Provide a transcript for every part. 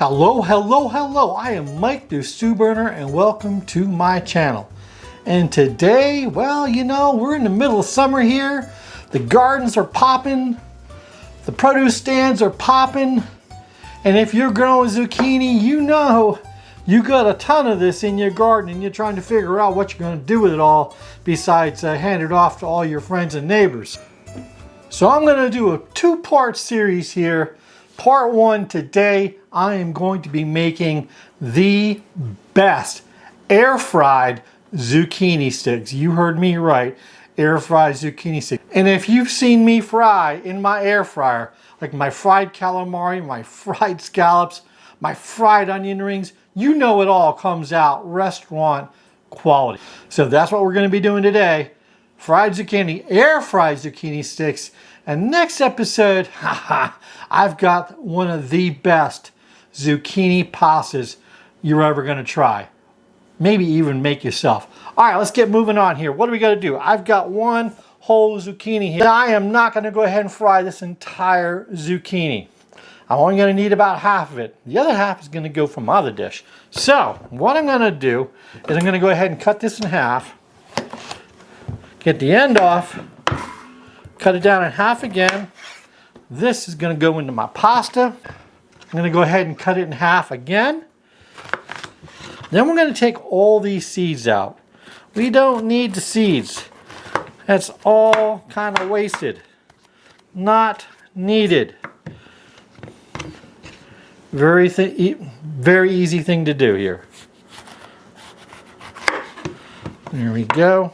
Hello, hello, hello. I am Mike the Stew Burner and welcome to my channel. And today, well, you know, we're in the middle of summer here. The gardens are popping. The produce stands are popping. And if you're growing zucchini, you know you got a ton of this in your garden and you're trying to figure out what you're going to do with it all besides hand it off to all your friends and neighbors. So I'm going to do a two-part series here. Part one, today I am going to be making the best air-fried zucchini sticks. You heard me right, air-fried zucchini sticks. And if you've seen me fry in my air fryer, like my fried calamari, my fried scallops, my fried onion rings, you know it all comes out restaurant quality. So that's what we're going to be doing today. Fried zucchini, air-fried zucchini sticks. And next episode, I've got one of the best zucchini pastas you're ever going to try. Maybe even make yourself. All right, let's get moving on here. What do we got to do? I've got one whole zucchini here. I am not going to go ahead and fry this entire zucchini. I'm only going to need about half of it. The other half is going to go for my other dish. So what I'm going to do is I'm going to go ahead and cut this in half. Get the end off. Cut it down in half again. This is going to go into my pasta. I'm going to go ahead and cut it in half again. Then we're going to take all these seeds out. We don't need the seeds. That's all kind of wasted. Not needed. Very easy thing to do here. There we go.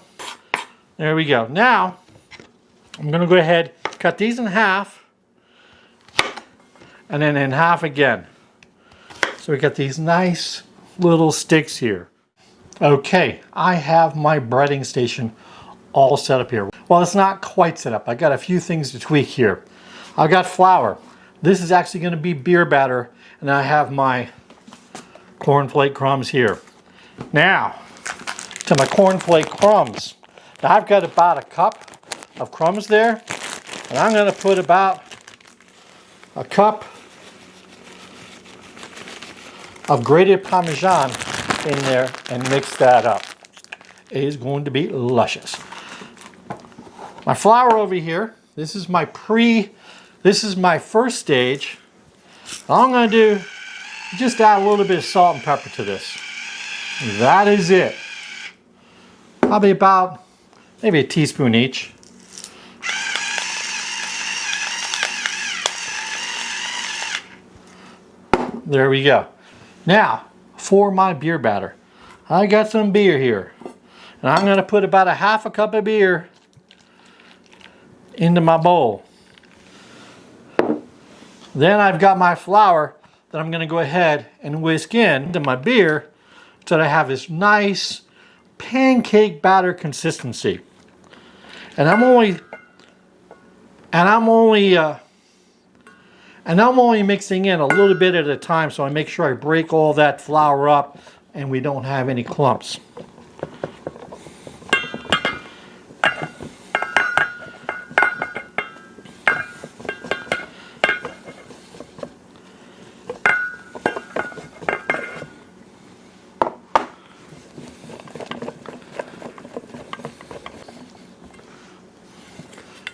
There we go. Now, I'm going to go ahead, cut these in half, and then in half again. So we got these nice little sticks here. Okay, I have my breading station all set up here. Well, it's not quite set up. I got a few things to tweak here. I've got flour. This is actually going to be beer batter, and I have my cornflake crumbs here. Now, to my cornflake crumbs. Now I've got about a cup of crumbs there, and I'm going to put about a cup of grated Parmesan in there and mix that up. It is going to be luscious. My flour over here, this is my first stage. All I'm going to do is just add a little bit of salt and pepper to this. That is it. Probably about maybe a teaspoon each. There we go. Now, for my beer batter, I got some beer here. And I'm going to put about a half a cup of beer into my bowl. Then I've got my flour that I'm going to go ahead and whisk into my beer so that I have this nice pancake batter consistency. And I'm only mixing in a little bit at a time, so I make sure I break all that flour up and we don't have any clumps.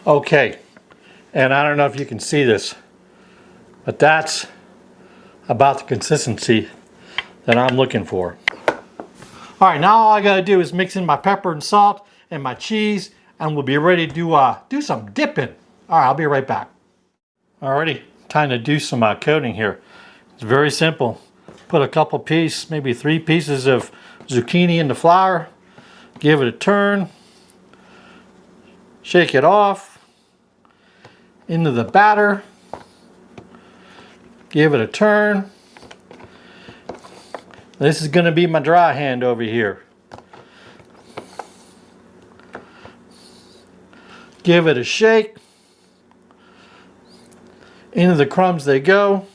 Okay, and I don't know if you can see this, but that's about the consistency that I'm looking for. All right, now all I gotta do is mix in my pepper and salt and my cheese, and we'll be ready to do some dipping. All right, I'll be right back. Alrighty, time to do some coating here. It's very simple. Put a couple pieces, maybe 3 pieces of zucchini in the flour, give it a turn, shake it off into the batter, give it a turn. This is going to be my dry hand over here. Give it a shake. Into the crumbs they go.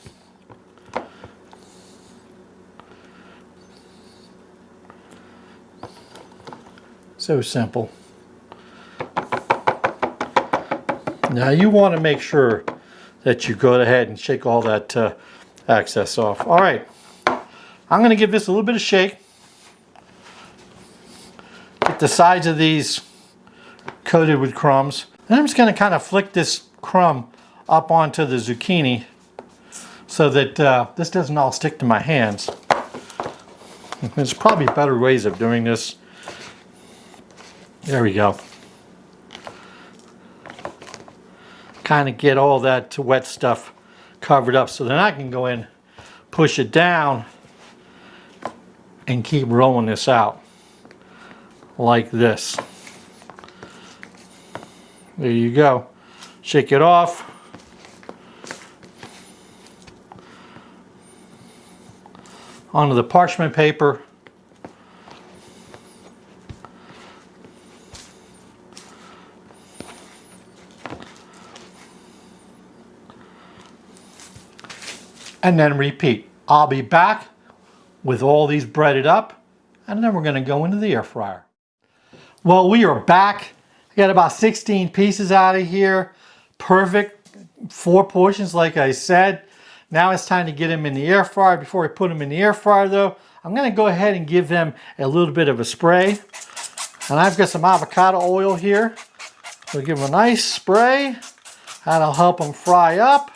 So simple. Now you want to make sure that you go ahead and shake all that excess off. All right, I'm going to give this a little bit of shake. Get the sides of these coated with crumbs. And I'm just going to kind of flick this crumb up onto the zucchini so that this doesn't all stick to my hands. There's probably better ways of doing this. There we go. Kind of get all that wet stuff covered up so then I can go in, push it down, and keep rolling this out like this. There you go. Shake it off. Onto the parchment paper. And then repeat. I'll be back with all these breaded up, and then we're going to go into the air fryer. Well, we are back. I got about 16 pieces out of here. Perfect 4 portions, like I said. Now it's time to get them in the air fryer. Before I put them in the air fryer though, I'm going to go ahead and give them a little bit of a spray. And I've got some avocado oil here. We'll give them a nice spray. That'll help them fry up.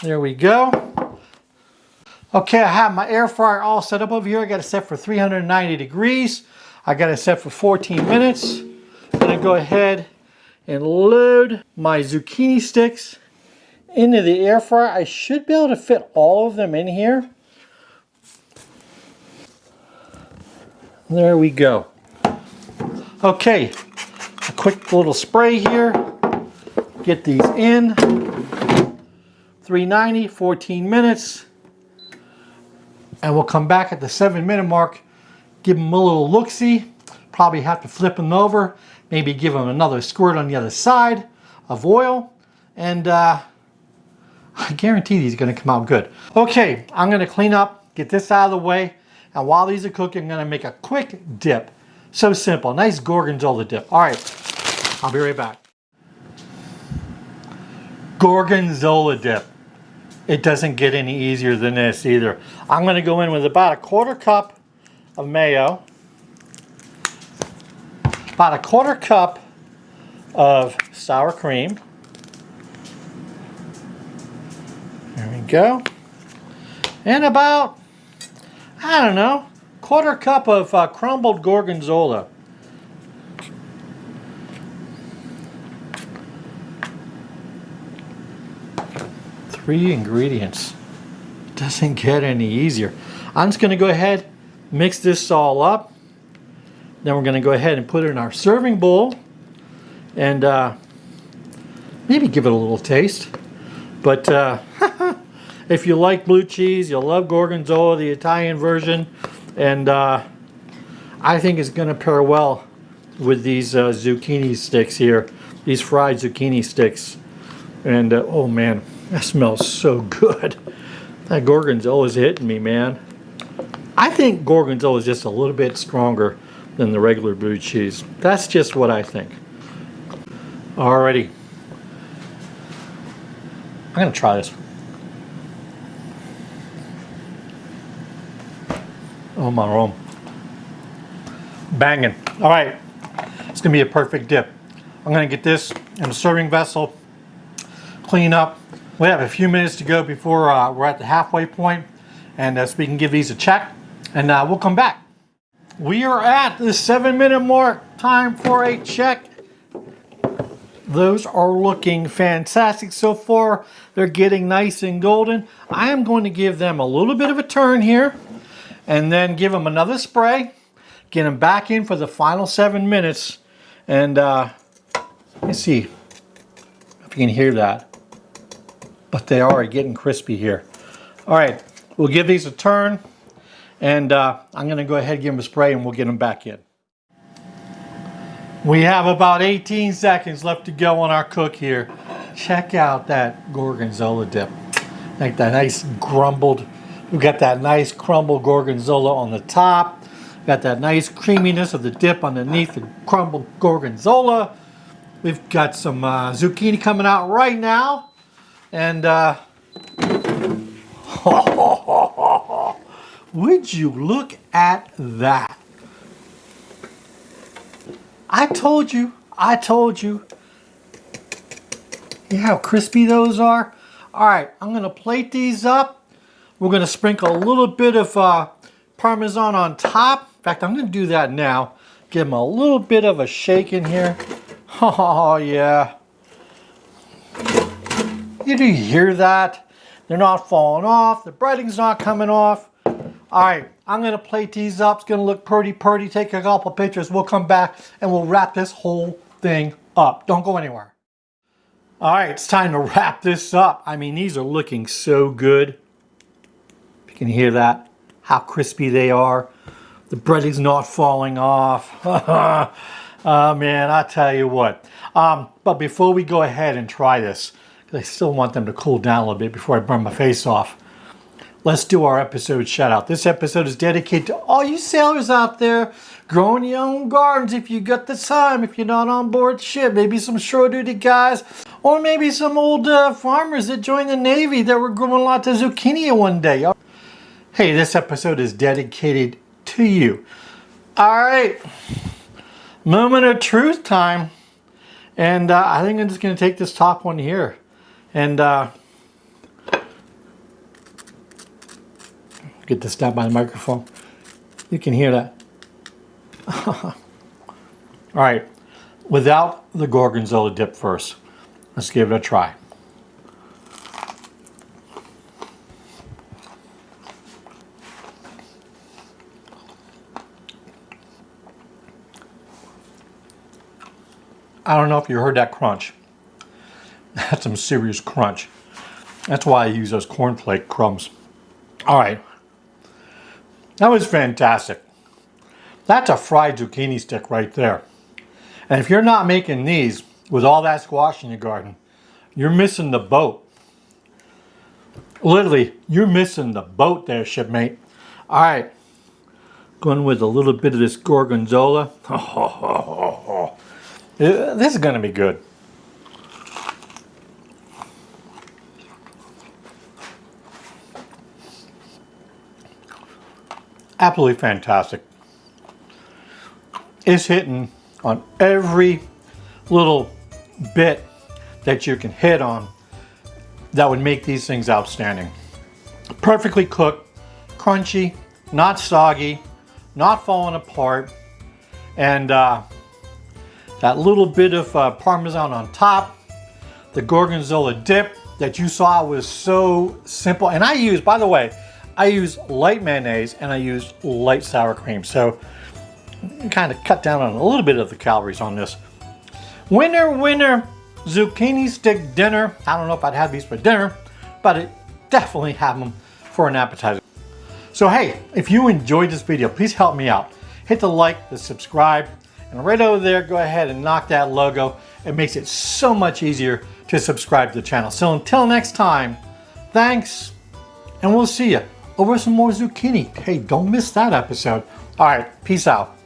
There we go. Okay, I have my air fryer all set up over here. I got it set for 390 degrees. I got it set for 14 minutes. I'm going to go ahead and load my zucchini sticks into the air fryer. I should be able to fit all of them in here. There we go. Okay, a quick little spray here. Get these in. 390, 14 minutes. And we'll come back at the 7-minute mark, give them a little look-see. Probably have to flip them over. Maybe give them another squirt on the other side of oil. And I guarantee these are going to come out good. Okay, I'm going to clean up, get this out of the way. And while these are cooking, I'm going to make a quick dip. So simple, nice gorgonzola dip. All right, I'll be right back. Gorgonzola dip. It doesn't get any easier than this either. I'm going to go in with about 1/4 cup of mayo. About 1/4 cup of sour cream. There we go. And about, I don't know, 1/4 cup of crumbled gorgonzola. Three ingredients. Doesn't get any easier. I'm just going to go ahead, mix this all up. Then we're going to go ahead and put it in our serving bowl and maybe give it a little taste. But if you like blue cheese, you'll love gorgonzola, the Italian version. And I think it's going to pair well with these zucchini sticks here, these fried zucchini sticks. And oh man, that smells so good. That gorgonzola is hitting me, man. I think gorgonzola is just a little bit stronger than the regular blue cheese. That's just what I think. Alrighty. I'm gonna try this. Oh my room. Banging. Alright. It's gonna be a perfect dip. I'm gonna get this in a serving vessel, clean up. We have a few minutes to go before we're at the halfway point, and so we can give these a check, and we'll come back. We are at the 7-minute mark. Time for a check. Those are looking fantastic so far. They're getting nice and golden. I am going to give them a little bit of a turn here, and then give them another spray. Get them back in for the final 7 minutes, and let's see if you can hear that. But they are getting crispy here. All right, we'll give these a turn, and I'm going to go ahead and give them a spray, and we'll get them back in. We have about 18 seconds left to go on our cook here. Check out that gorgonzola dip. Like that nice crumbled. We've got that nice crumbled gorgonzola on the top. Got that nice creaminess of the dip underneath the crumbled gorgonzola. We've got some zucchini coming out right now. And Would you look at that? I told you. See how crispy those are? All right, I'm gonna plate these up. We're gonna sprinkle a little bit of Parmesan on top. In fact, I'm gonna do that now. Give them a little bit of a shake in here. Oh yeah. Do you hear that? They're not falling off. The breading's not coming off. All right, I'm gonna plate these up. It's gonna look pretty. Take a couple pictures. We'll come back and we'll wrap this whole thing up. Don't go anywhere. All right, it's time to wrap this up. I mean, these are looking so good. You can hear that, how crispy they are. The breading's not falling off. Oh man, I tell you what. But before we go ahead and try this, because I still want them to cool down a little bit before I burn my face off, let's do our episode shout out. This episode is dedicated to all you sailors out there growing your own gardens if you got the time, if you're not on board ship, maybe some shore duty guys, or maybe some old farmers that joined the Navy that were growing lots of zucchini one day. Hey, this episode is dedicated to you. All right, moment of truth time. And I think I'm just going to take this top one here and get this down by the microphone. You can hear that. All right, without the gorgonzola dip first. Let's give it a try. I don't know if you heard that crunch. That's some serious crunch. That's why I use those cornflake crumbs. All right. That was fantastic. That's a fried zucchini stick right there. And if you're not making these with all that squash in your garden, you're missing the boat. Literally, you're missing the boat there, shipmate. All right. Going with a little bit of this gorgonzola. This is going to be good. Absolutely fantastic. It's hitting on every little bit that you can hit on that would make these things outstanding. Perfectly cooked, crunchy, not soggy, not falling apart, and that little bit of Parmesan on top, the gorgonzola dip that you saw was so simple. And I use, by the way, I use light mayonnaise and I use light sour cream. So kind of cut down on a little bit of the calories on this. Winner, winner, zucchini stick dinner. I don't know if I'd have these for dinner, but I definitely have them for an appetizer. So hey, if you enjoyed this video, please help me out. Hit the like, the subscribe, and right over there, go ahead and knock that logo. It makes it so much easier to subscribe to the channel. So until next time, thanks, and we'll see you over some more zucchini. Hey, don't miss that episode. All right, peace out.